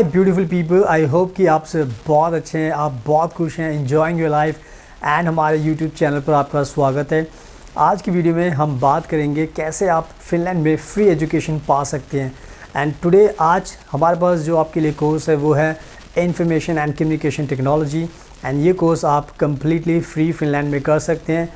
Hi beautiful people, I hope कि आप सब बहुत अच्छे हैं, आप बहुत खुश हैं, एंजॉइंग योर लाइफ एंड हमारे यूट्यूब चैनल पर आपका स्वागत है। आज की वीडियो में हम बात करेंगे कैसे आप फिनलैंड में फ्री एजुकेशन पा सकते हैं। एंड टुडे आज हमारे पास जो आपके लिए कोर्स है वो है information and communication technology. And ये कोर्स आप कम्प्लीटली फ्री फिनलैंड में कर सकते हैं।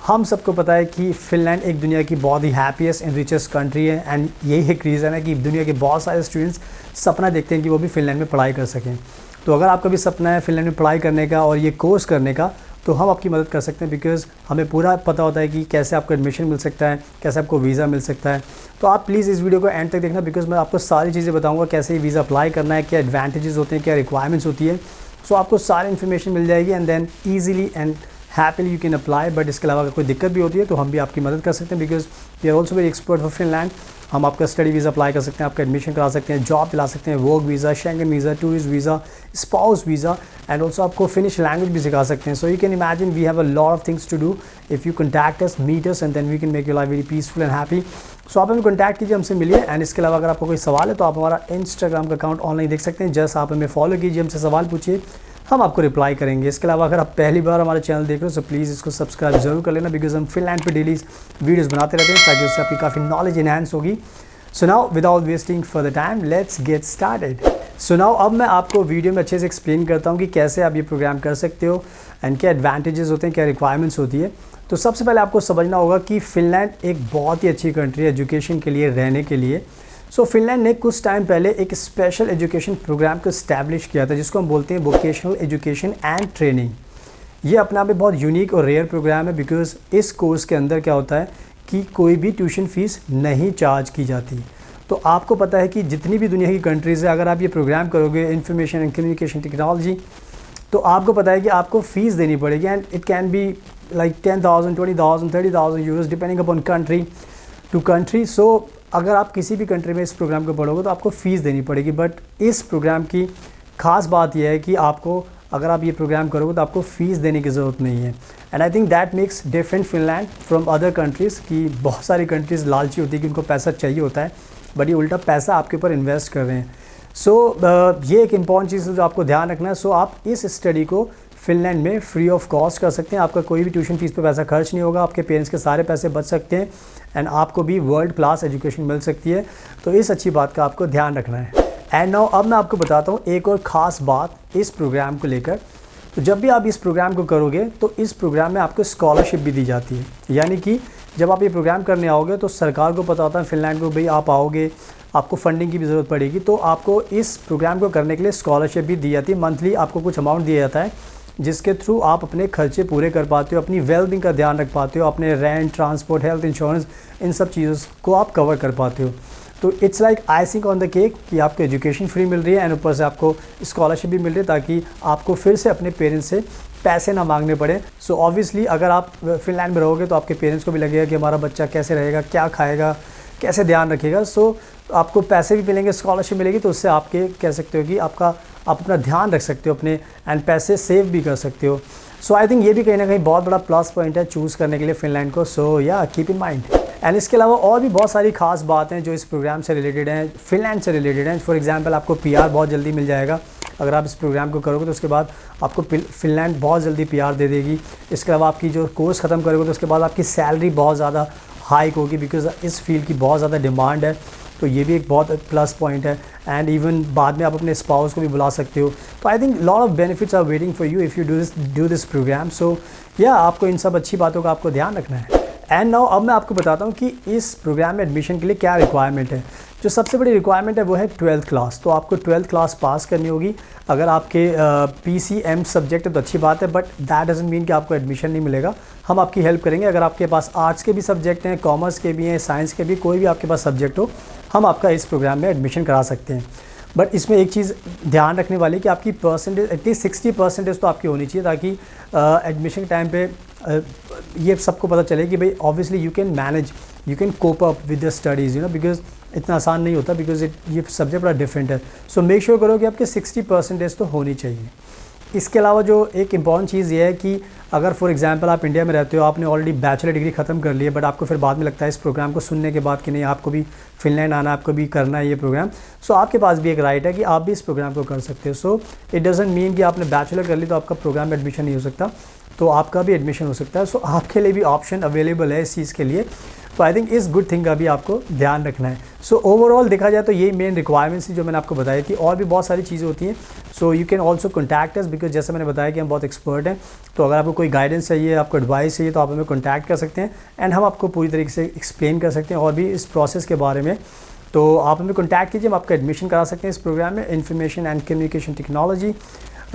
हम सबको पता है कि फ़िनलैंड एक दुनिया की बहुत ही हैप्पीएस्ट एंड रिचेस्ट कंट्री है। एंड यही एक रीज़न है कि दुनिया के बहुत सारे स्टूडेंट्स सपना देखते हैं कि वो भी फ़िनलैंड में पढ़ाई कर सकें। तो अगर आपका भी सपना है फ़िनलैंड में पढ़ाई करने का और ये कोर्स करने का, तो हम आपकी मदद कर सकते हैं, बिकॉज़ हमें पूरा पता होता है कि कैसे आपको एडमिशन मिल सकता है, कैसे आपको वीज़ा मिल सकता है। तो आप प्लीज़ इस वीडियो को एंड तक देखना, बिकॉज़ मैं आपको सारी चीज़ें बताऊँगा, कैसे वीज़ा अप्लाई करना है, क्या एडवांटेजेस होते हैं, क्या रिक्वायरमेंट्स होती है। सो आपको सारी इन्फॉर्मेशन मिल जाएगी and then easily and happily you can apply. But इसके अलावा अगर कोई दिक्कत भी होती है तो हम भी आपकी मदद कर सकते हैं, because we are also very expert for Finland. हम आपका स्टडी वीज़ा अप्लाई कर सकते हैं, आपका एडमिशन करा सकते हैं, जॉब दिला सकते हैं, work visa, Schengen visa, tourist visa, spouse visa, and also आपको फिनिश लैंग्वेज भी सिखा सकते हैं। So you can imagine we have a lot of things to do if you contact us, meet us, and then we can make your life very peaceful and happy. So आप हमें contact कीजिए, हमसे मिलिए। And इसके अलावा अगर आपको कोई सवाल है तो आप हमारा इंस्टाग्राम का अकाउंट ऑनलाइन देख सकते हैं, जस्ट आप हमें फॉलो कीजिए, हमसे सवाल पूछिए, हम आपको रिप्लाई करेंगे। इसके अलावा अगर आप पहली बार हमारे चैनल देख रहे हो तो प्लीज़ इसको सब्सक्राइब जरूर कर लेना, बिकॉज हम फिनलैंड पे डेली वीडियोस बनाते रहते हैं ताकि उससे आपकी काफ़ी नॉलेज इनहेंस होगी। So now without wasting further time let's get started. So now अब मैं आपको वीडियो में अच्छे से एक्सप्लेन करता हूँ कि कैसे आप ये प्रोग्राम कर सकते हो एंड क्या एडवांटेजेस होते हैं, क्या रिक्वायरमेंट्स होती है। तो सबसे पहले आपको समझना होगा कि फ़िनलैंड एक बहुत ही अच्छी कंट्री है एजुकेशन के लिए, रहने के लिए। सो फिनलैंड ने कुछ टाइम पहले एक स्पेशल एजुकेशन प्रोग्राम को इस्टेब्लिश किया था, जिसको हम बोलते हैं वोकेशनल एजुकेशन एंड ट्रेनिंग। ये अपने आप में बहुत यूनिक और रेयर प्रोग्राम है, बिकॉज इस कोर्स के अंदर क्या होता है कि कोई भी ट्यूशन फ़ीस नहीं चार्ज की जाती। तो आपको पता है कि जितनी भी दुनिया की कंट्रीज़ है, अगर आप ये प्रोग्राम करोगे इंफॉर्मेशन एंड कम्युनिकेशन टेक्नोलॉजी, तो आपको पता है कि आपको फ़ीस देनी पड़ेगी। And it can be like 10,000, 20,000, 30,000 euros depending upon country to country. So अगर आप किसी भी कंट्री में इस प्रोग्राम को पढ़ोगे तो आपको फ़ीस देनी पड़ेगी। बट इस प्रोग्राम की ख़ास बात यह है कि आपको, अगर आप ये प्रोग्राम करोगे तो आपको फ़ीस देने की ज़रूरत नहीं है। And I think that makes different Finland from other countries, कि बहुत सारी कंट्रीज़ लालची होती है कि उनको पैसा चाहिए होता है, बट ये उल्टा पैसा आपके ऊपर इन्वेस्ट कर रहे हैं। सो ये एक इम्पॉर्टेंट चीज़ है जो आपको ध्यान रखना है। सो आप इस स्टडी को फिनलैंड में फ्री ऑफ कॉस्ट कर सकते हैं। आपका कोई भी ट्यूशन फीस पे पैसा खर्च नहीं होगा, आपके पेरेंट्स के सारे पैसे बच सकते हैं एंड आपको भी वर्ल्ड क्लास एजुकेशन मिल सकती है। तो इस अच्छी बात का आपको ध्यान रखना है। एंड नाउ अब मैं आपको बताता हूँ एक और ख़ास बात इस प्रोग्राम को लेकर। तो जब भी आप इस प्रोग्राम को करोगे तो इस प्रोग्राम में आपको स्कॉलरशिप भी दी जाती है। यानी कि जब आप ये प्रोग्राम करने आओगे तो सरकार को पता होता है फिनलैंड को, भाई आप आओगे, आपको फंडिंग की भी ज़रूरत पड़ेगी, तो आपको इस प्रोग्राम को करने के लिए स्कॉलरशिप भी दी जाती है। मंथली आपको कुछ अमाउंट दिया जाता है, जिसके थ्रू आप अपने खर्चे पूरे कर पाते हो, अपनी वेलबींग का ध्यान रख पाते हो, अपने रेंट, ट्रांसपोर्ट, हेल्थ इंश्योरेंस, इन सब चीज़ों को आप कवर कर पाते हो। तो it's like icing on the cake कि आपको एजुकेशन फ्री मिल रही है एंड ऊपर से आपको स्कॉलरशिप भी मिल रही है, ताकि आपको फिर से अपने पेरेंट्स से पैसे ना मांगने पड़े। सो ऑब्वियसली अगर आप फिनलैंड में रहोगे तो आपके पेरेंट्स को भी लगेगा कि हमारा बच्चा कैसे रहेगा, क्या खाएगा, कैसे ध्यान रखेगा। सो आपको पैसे भी मिलेंगे, स्कॉलरशिप मिलेगी, तो उससे आपके कह सकते हो कि आप अपना ध्यान रख सकते हो अपने, एंड पैसे सेव भी कर सकते हो। सो आई थिंक ये भी कहीं ना कहीं बहुत बड़ा प्लस पॉइंट है चूज़ करने के लिए फ़िनलैंड को। सो या कीप इन माइंड। एंड इसके अलावा और भी बहुत सारी खास बातें हैं जो इस प्रोग्राम से रिलेटेड हैं, फ़िनलैंड से रिलेटेड हैं। फॉर एग्जांपल आपको पीआर बहुत जल्दी मिल जाएगा अगर आप इस प्रोग्राम को करोगे, तो उसके बाद आपको फ़िनलैंड बहुत जल्दी पीआर दे देगी। इसके अलावा आपकी जो कोर्स ख़त्म करोगे तो उसके बाद आपकी सैलरी बहुत ज़्यादा हाइक होगी, बिकॉज इस फील्ड की बहुत ज़्यादा डिमांड है। तो ये भी एक बहुत प्लस पॉइंट है। एंड इवन बाद में आप अपने स्पाउस को भी बुला सकते हो। तो I think lot of benefits are waiting for you if you do this program. So या आपको इन सब अच्छी बातों का आपको ध्यान रखना है। एंड नाउ अब मैं आपको बताता हूँ कि इस प्रोग्राम में एडमिशन के लिए क्या रिक्वायरमेंट है। जो सबसे बड़ी रिक्वायरमेंट है वो है 12th क्लास। तो आपको 12th क्लास पास करनी होगी। अगर आपके PCM सब्जेक्ट है तो अच्छी बात है, बट दैट डजंट मीन कि आपको एडमिशन नहीं मिलेगा। हम आपकी हेल्प करेंगे। अगर आपके पास आर्ट्स के भी सब्जेक्ट हैं, कॉमर्स के भी हैं, साइंस के भी, कोई भी आपके पास सब्जेक्ट हो, हम आपका इस प्रोग्राम में एडमिशन करा सकते हैं। बट इसमें एक चीज़ ध्यान रखने वाली कि आपकी परसेंटेज एटलीस्ट 60% तो आपकी होनी चाहिए, ताकि एडमिशन के टाइम पे ये सबको पता चले कि भाई obviously you can manage, you can cope up with the studies, because इतना आसान नहीं होता, बिकॉज ये सब्जेक्ट बड़ा डिफरेंट है। सो मेक श्योर करो कि आपके 60% तो होनी चाहिए। इसके अलावा जो एक इम्पॉर्टेंट चीज़ ये है कि अगर फॉर एग्जांपल आप इंडिया में रहते हो, आपने ऑलरेडी बैचलर डिग्री ख़त्म कर ली है, बट आपको फिर बाद में लगता है इस प्रोग्राम को सुनने के बाद कि नहीं आपको भी फिनलैंड आना, आपको भी करना है ये प्रोग्राम, सो आपके पास भी एक राइट है कि आप भी इस प्रोग्राम को कर सकते हो। सो इट डजंट मीन कि आपने बैचलर कर ली तो आपका प्रोग्राम में एडमिशन नहीं हो सकता, तो आपका भी एडमिशन हो सकता है। सो आपके लिए भी ऑप्शन अवेलेबल है इस चीज़ के लिए। तो आई थिंक इस गुड थिंग का भी आपको ध्यान रखना है। सो ओवरऑल देखा जाए तो यही मेन रिक्वायरमेंट्स थी जो मैंने आपको बताई थी, और भी बहुत सारी चीज़ें होती हैं। So you can also contact us, because जैसे मैंने बताया कि हम बहुत एक्सपर्ट हैं, तो अगर आपको कोई गाइडेंस चाहिए, आपको एडवाइस चाहिए, तो आप हमें कॉन्टैक्ट कर सकते हैं एंड हम आपको पूरी तरीके से एक्सप्लेन कर सकते हैं और भी इस प्रोसेस के बारे में। तो आप हमें कॉन्टैक्ट कीजिए, हम आपका एडमिशन करा सकते हैं इस प्रोग्राम में, information and communication technology,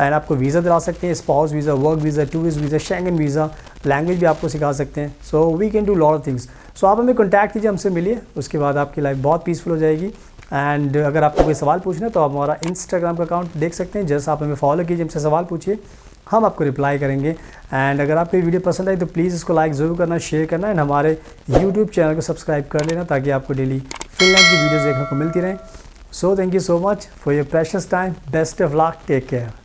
and आपको वीज़ा दिला सकते हैं, spouse visa, work visa, tourist visa, Schengen visa, language भी आपको सिखा सकते हैं। So we can do lot of things. So आप हमें कॉन्टैक्ट कीजिए, हमसे मिलिए, उसके बाद आपकी लाइफ बहुत पीसफुल हो जाएगी। एंड अगर आपको कोई सवाल पूछना है तो आप हमारा इंस्टाग्राम का अकाउंट देख सकते हैं, जस्ट आप हमें फॉलो कीजिए, हमसे सवाल पूछिए, हम आपको रिप्लाई करेंगे। एंड अगर आपको ये वीडियो पसंद आई तो प्लीज़ इसको लाइक ज़रूर करना, शेयर करना, एंड हमारे यूट्यूब चैनल को सब्सक्राइब कर लेना ताकि आपको डेली फिनलैंड की वीडियोज़ देखने को मिलती रहें। So thank you so much for your precious time, best of luck, take care.